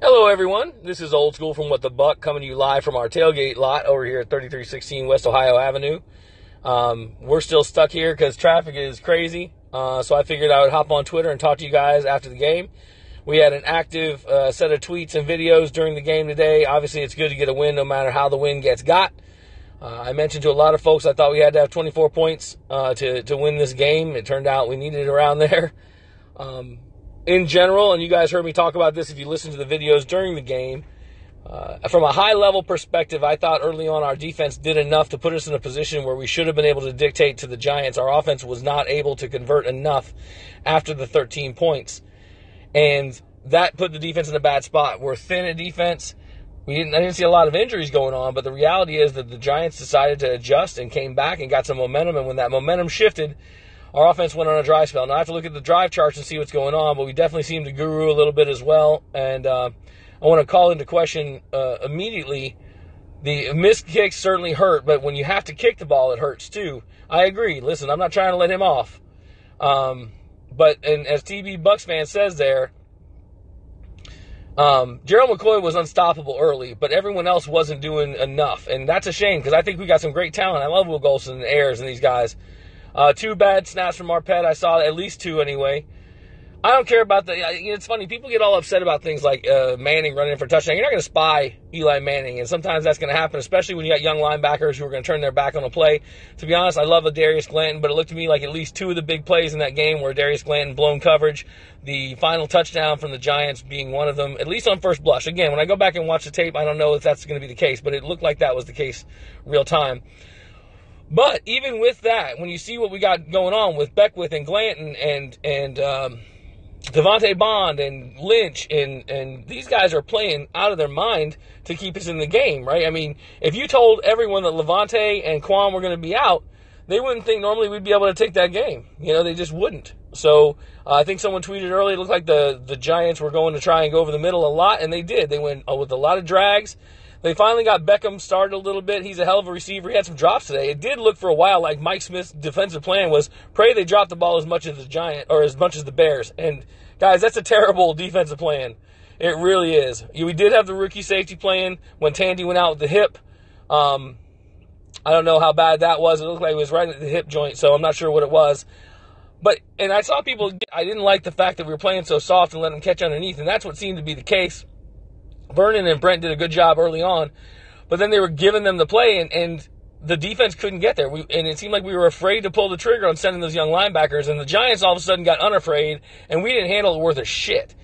Hello, everyone. This is Old School from What the Buck coming to you live from our tailgate lot over here at 3316 West Ohio Avenue. We're still stuck here because traffic is crazy, so I figured I would hop on Twitter and talk to you guys after the game. We had an active set of tweets and videos during the game today. Obviously, it's good to get a win no matter how the win gets got. I mentioned to a lot of folks I thought we had to have 24 points to win this game. It turned out we needed it around there. In general, and you guys heard me talk about this if you listened to the videos during the game, from a high-level perspective, I thought early on our defense did enough to put us in a position where we should have been able to dictate to the Giants. Our offense was not able to convert enough after the 13 points, and that put the defense in a bad spot. We're thin at defense. I didn't see a lot of injuries going on, but the reality is that the Giants decided to adjust and came back and got some momentum, and when that momentum shifted, our offense went on a dry spell. Now, I have to look at the drive charts and see what's going on, but we definitely seem to guru a little bit as well. And I want to call into question immediately, the missed kicks certainly hurt, but when you have to kick the ball, it hurts too. I agree. Listen, I'm not trying to let him off. But as TB Bucks fan says there, Gerald McCoy was unstoppable early, but everyone else wasn't doing enough. And that's a shame because I think we got some great talent. I love Will Golson and Ayers and these guys. 2 bad snaps from Marpet. I saw at least 2 anyway. I don't care about it's funny. People get all upset about things like Manning running for a touchdown. You're not going to spy Eli Manning, and sometimes that's going to happen, especially when you got young linebackers who are going to turn their back on a play. To be honest, I love Darius Glanton, but it looked to me like at least 2 of the big plays in that game were Darius Glanton blown coverage, the final touchdown from the Giants being one of them, at least on first blush. Again, when I go back and watch the tape, I don't know if that's going to be the case, but it looked like that was the case real time. But even with that, when you see what we got going on with Beckwith and Glanton and Devontae Bond and Lynch and these guys are playing out of their mind to keep us in the game, right? I mean, if you told everyone that Levante and Quan were going to be out, they wouldn't think normally we'd be able to take that game. They just wouldn't. So I think someone tweeted earlier, it looked like the Giants were going to try and go over the middle a lot, and they did. They went with a lot of drags. They finally got Beckham started a little bit. He's a hell of a receiver. He had some drops today. It did look for a while like Mike Smith's defensive plan was pray they drop the ball as much as the Giants or as much as the Bears. And guys, that's a terrible defensive plan. It really is. We did have the rookie safety playing when Tandy went out with the hip. I don't know how bad that was. It looked like it was right at the hip joint, so I'm not sure what it was. And I saw people, I didn't like the fact that we were playing so soft and let them catch underneath, and that's what seemed to be the case. Vernon and Brent did a good job early on, but then they were giving them the play, and the defense couldn't get there. And it seemed like we were afraid to pull the trigger on sending those young linebackers, and the Giants all of a sudden got unafraid, and we didn't handle it worth a shit.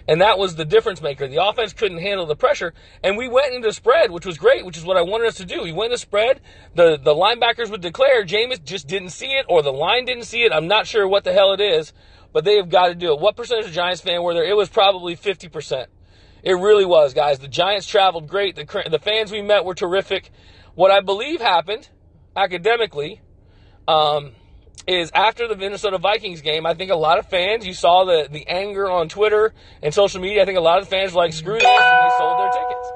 And that was the difference maker. The offense couldn't handle the pressure, and we went into spread, which was great, which is what I wanted us to do. We went into spread. The linebackers would declare. Jameis just didn't see it, or the line didn't see it. I'm not sure what the hell it is, but they have got to do it. What percentage of Giants fan were there? It was probably 50%. It really was, guys. The Giants traveled great. The fans we met were terrific. What I believe happened, academically, is after the Minnesota Vikings game, I think a lot of fans, you saw the anger on Twitter and social media. I think a lot of fans were like, screw this, and they sold their tickets.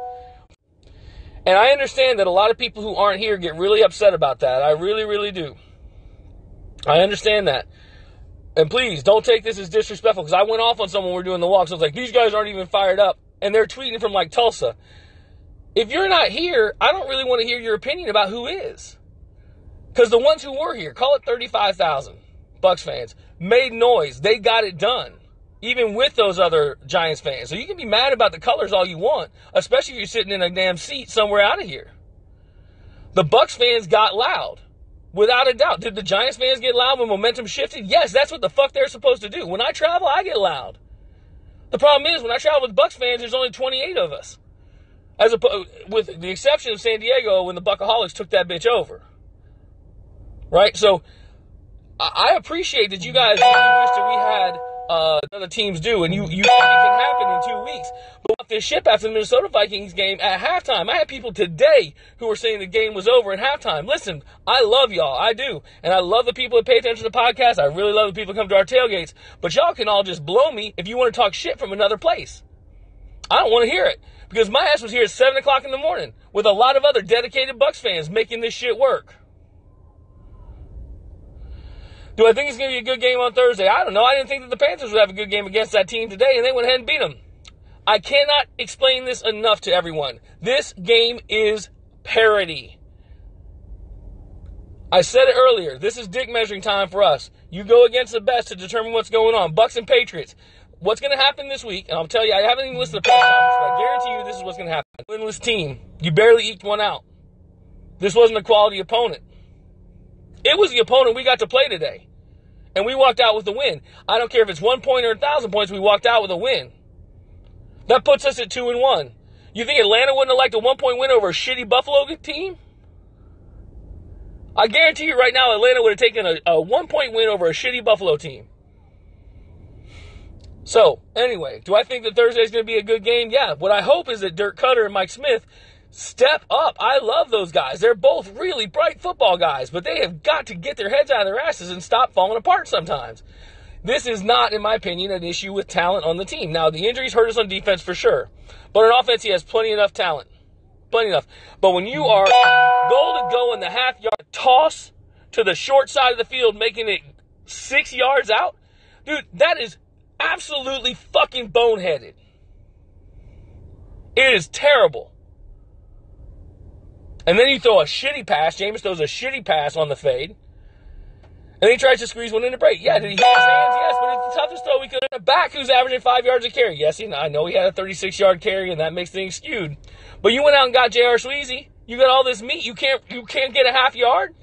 And I understand that a lot of people who aren't here get really upset about that. I really, really do. I understand that. And please, don't take this as disrespectful, because I went off on someone when we were doing the walk. So I was like, these guys aren't even fired up. And they're tweeting from like Tulsa. If you're not here, I don't really want to hear your opinion about who is. Because the ones who were here, call it 35,000 Bucks fans, made noise. They got it done, even with those other Giants fans. So you can be mad about the colors all you want, especially if you're sitting in a damn seat somewhere out of here. The Bucks fans got loud, without a doubt. Did the Giants fans get loud when momentum shifted? Yes, that's what the fuck they're supposed to do. When I travel, I get loud. The problem is, when I travel with Bucks fans, there's only 28 of us. With the exception of San Diego when the Buckaholics took that bitch over. Right? So, I appreciate that you guys really wish that we had other teams do, and you think it can happen in 2 weeks. But off this ship after the Minnesota Vikings game at halftime, I had people today who were saying the game was over at halftime. Listen, I love y'all. I do. And I love the people that pay attention to the podcast. I really love the people that come to our tailgates. But y'all can all just blow me if you want to talk shit from another place. I don't want to hear it. Because my ass was here at 7 o'clock in the morning with a lot of other dedicated Bucks fans making this shit work. Do I think it's going to be a good game on Thursday? I don't know. I didn't think that the Panthers would have a good game against that team today, and they went ahead and beat them. I cannot explain this enough to everyone. This game is parity. I said it earlier. This is dick measuring time for us. You go against the best to determine what's going on. Bucks and Patriots. What's going to happen this week, and I'll tell you, I haven't even listened to the press conference, but I guarantee you this is what's going to happen. Winless team. You barely eked one out. This wasn't a quality opponent. It was the opponent we got to play today. And we walked out with a win. I don't care if it's 1 point or 1,000 points, we walked out with a win. That puts us at 2-1. You think Atlanta wouldn't have liked a 1-point win over a shitty Buffalo team? I guarantee you right now Atlanta would have taken a 1-point win over a shitty Buffalo team. So, anyway, do I think that Thursday's going to be a good game? Yeah. What I hope is that Dirk Cutter and Mike Smith step up. I love those guys. They're both really bright football guys, but they have got to get their heads out of their asses and stop falling apart sometimes. This is not, in my opinion, an issue with talent on the team. Now, the injuries hurt us on defense for sure, but on offense, he has plenty enough talent. Plenty enough. But when you are goal to go in the half-yard toss to the short side of the field, making it 6 yards out, dude, that is absolutely fucking boneheaded. It is terrible. And then you throw a shitty pass. Jameis throws a shitty pass on the fade. And he tries to squeeze one in the break. Yeah, did he hit his hands? Yes, but it's the toughest throw we could have. A back who's averaging 5 yards a carry. Yes, I know he had a 36-yard carry, and that makes things skewed. But you went out and got J.R. Sweezy. You got all this meat. You can't get a half yard?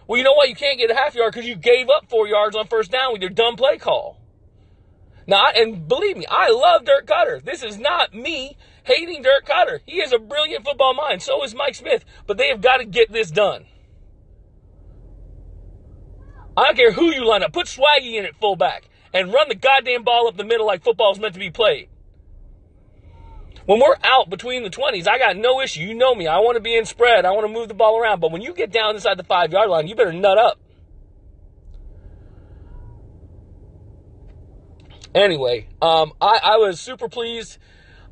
Well, you know what? You can't get a half yard because you gave up 4 yards on first down with your dumb play call. Now, and believe me, I love Dirk Cutter. This is not me hating Dirk Cutter. He is a brilliant football mind. So is Mike Smith. But they have got to get this done. I don't care who you line up. Put Swaggy in at fullback and run the goddamn ball up the middle like football is meant to be played. When we're out between the 20s, I got no issue. You know me. I want to be in spread. I want to move the ball around. But when you get down inside the 5-yard line, you better nut up. Anyway, I was super pleased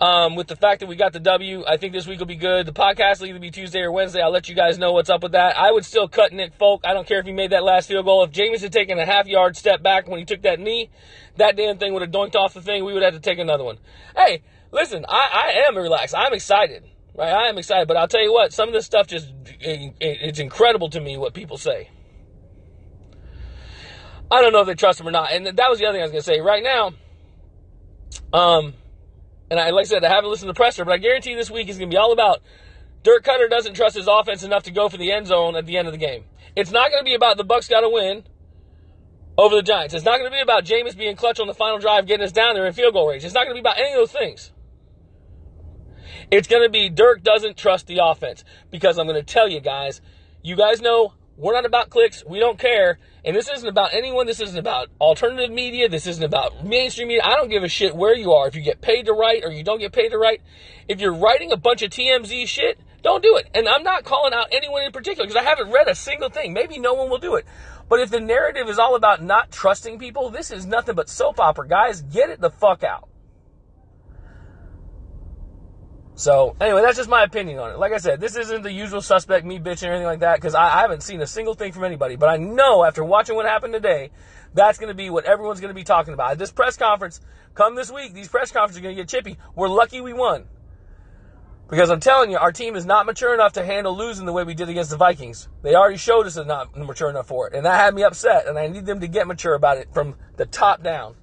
with the fact that we got the W. I think this week will be good. The podcast will either be Tuesday or Wednesday. I'll let you guys know what's up with that. I would still cut Nick Folk. I don't care if he made that last field goal. If Jameis had taken a half-yard step back when he took that knee, that damn thing would have doinked off the thing. We would have to take another one. Hey, listen, I am relaxed. I'm excited, right? I am excited. But I'll tell you what, some of this stuff it's incredible to me what people say. I don't know if they trust him or not. And that was the other thing I was going to say. Right now, and like I said, I haven't listened to the presser, but I guarantee this week is going to be all about Dirk Cutter doesn't trust his offense enough to go for the end zone at the end of the game. It's not going to be about the Bucs got to win over the Giants. It's not going to be about Jameis being clutch on the final drive, getting us down there in field goal range. It's not going to be about any of those things. It's going to be Dirk doesn't trust the offense. Because I'm going to tell you guys, you guys know we're not about clicks. We don't care. And this isn't about anyone. This isn't about alternative media. This isn't about mainstream media. I don't give a shit where you are. If you get paid to write or you don't get paid to write. If you're writing a bunch of TMZ shit, don't do it. And I'm not calling out anyone in particular because I haven't read a single thing. Maybe no one will do it. But if the narrative is all about not trusting people, this is nothing but soap opera. Guys, get it the fuck out. So, anyway, that's just my opinion on it. Like I said, this isn't the usual suspect, me bitching or anything like that, because I haven't seen a single thing from anybody. But I know after watching what happened today, that's going to be what everyone's going to be talking about. At this press conference, come this week, these press conferences are going to get chippy. We're lucky we won. Because I'm telling you, our team is not mature enough to handle losing the way we did against the Vikings. They already showed us they're not mature enough for it. And that had me upset, and I need them to get mature about it from the top down.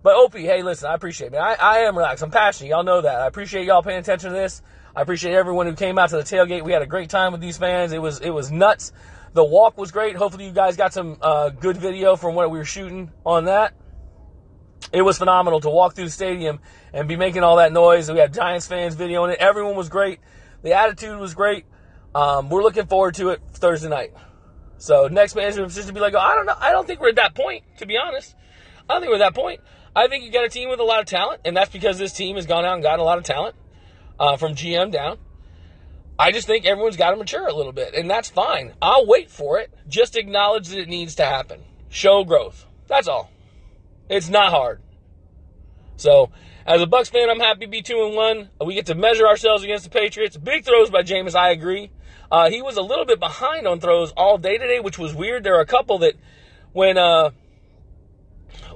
But Opie, hey, listen, I appreciate it, man. I am relaxed. I'm passionate. Y'all know that. I appreciate y'all paying attention to this. I appreciate everyone who came out to the tailgate. We had a great time with these fans. It was nuts. The walk was great. Hopefully you guys got some good video from what we were shooting on that. It was phenomenal to walk through the stadium and be making all that noise. We had Giants fans videoing it. Everyone was great. The attitude was great. We're looking forward to it Thursday night. So next management position be like, I don't know. I don't think we're at that point, to be honest. I don't think we're at that point. I think you got a team with a lot of talent, and that's because this team has gone out and gotten a lot of talent from GM down. I just think everyone's got to mature a little bit, and that's fine. I'll wait for it. Just acknowledge that it needs to happen. Show growth. That's all. It's not hard. So, as a Bucs fan, I'm happy to be 2-1. We get to measure ourselves against the Patriots. Big throws by Jameis, I agree. He was a little bit behind on throws all day today, which was weird. There are a couple that when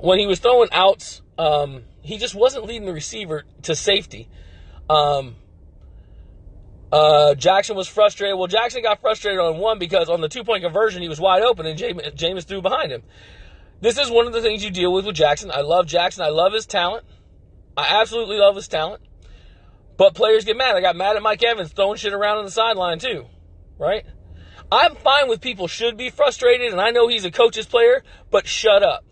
when he was throwing outs, he just wasn't leading the receiver to safety. Jackson was frustrated. Well, Jackson got frustrated on one because on the 2-point conversion, he was wide open and Jameis threw behind him. This is one of the things you deal with Jackson. I love Jackson. I love his talent. I absolutely love his talent. But players get mad. I got mad at Mike Evans throwing shit around on the sideline too, right? I'm fine with people should be frustrated, and I know he's a coach's player, but shut up.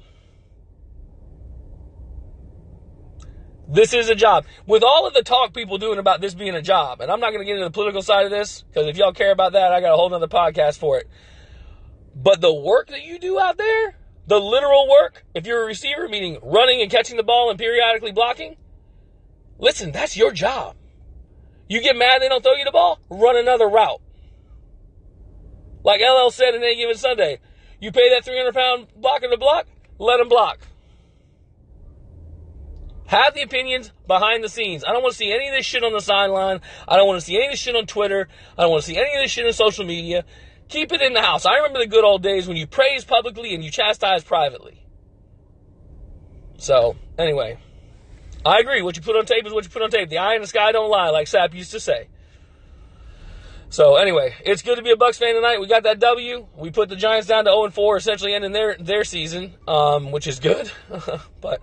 This is a job. With all of the talk people doing about this being a job, and I'm not going to get into the political side of this, because if y'all care about that, I got a whole nother podcast for it. But the work that you do out there, the literal work, if you're a receiver, meaning running and catching the ball and periodically blocking, listen, that's your job. You get mad they don't throw you the ball, run another route. Like LL said in Any Given Sunday, you pay that 300-pound blocker to block, let him block. Have the opinions behind the scenes. I don't want to see any of this shit on the sideline. I don't want to see any of this shit on Twitter. I don't want to see any of this shit on social media. Keep it in the house. I remember the good old days when you praise publicly and you chastise privately. So, anyway, I agree. What you put on tape is what you put on tape. The eye in the sky don't lie, like Sapp used to say. So, anyway, it's good to be a Bucs fan tonight. We got that W. We put the Giants down to 0-4, essentially ending their season, which is good. But,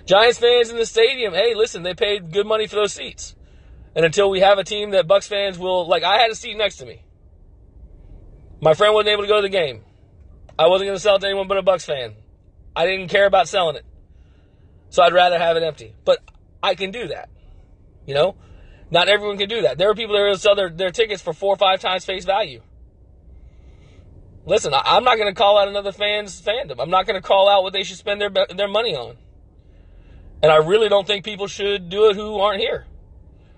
Giants fans in the stadium, hey, listen, they paid good money for those seats. And until we have a team that Bucs fans will, like, I had a seat next to me. My friend wasn't able to go to the game. I wasn't going to sell it to anyone but a Bucs fan. I didn't care about selling it. So I'd rather have it empty. But I can do that. You know? Not everyone can do that. There are people that will sell their tickets for 4 or 5 times face value. Listen, I'm not going to call out another fan's fandom. I'm not going to call out what they should spend their money on. And I really don't think people should do it who aren't here.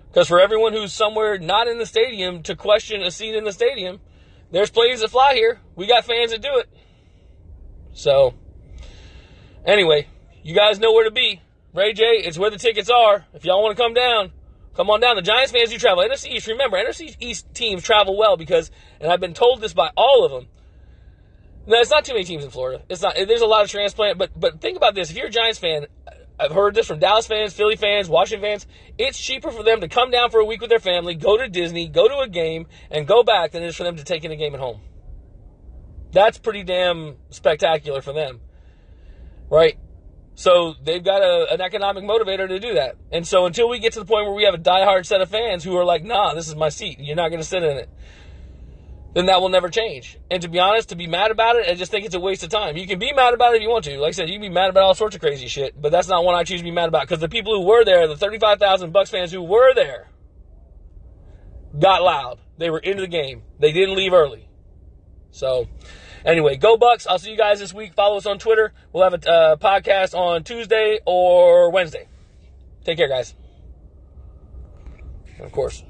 Because for everyone who's somewhere not in the stadium to question a seat in the stadium, there's planes that fly here. We got fans that do it. So, anyway, you guys know where to be. Ray J, it's where the tickets are. If y'all want to come down, come on down. The Giants fans do travel. NFC East, remember, NFC East teams travel well because, and I've been told this by all of them, no, it's not too many teams in Florida. It's not. There's a lot of transplant, but think about this. If you're a Giants fan, I've heard this from Dallas fans, Philly fans, Washington fans. It's cheaper for them to come down for a week with their family, go to Disney, go to a game, and go back than it is for them to take in a game at home. That's pretty damn spectacular for them, right? So they've got an economic motivator to do that. And so until we get to the point where we have a diehard set of fans who are like, nah, this is my seat, you're not going to sit in it, then that will never change. And to be honest, to be mad about it, I just think it's a waste of time. You can be mad about it if you want to. Like I said, you can be mad about all sorts of crazy shit, but that's not one I choose to be mad about because the people who were there, the 35,000 Bucs fans who were there, got loud. They were into the game. They didn't leave early. So, anyway, go Bucs. I'll see you guys this week. Follow us on Twitter. We'll have a podcast on Tuesday or Wednesday. Take care, guys. And of course,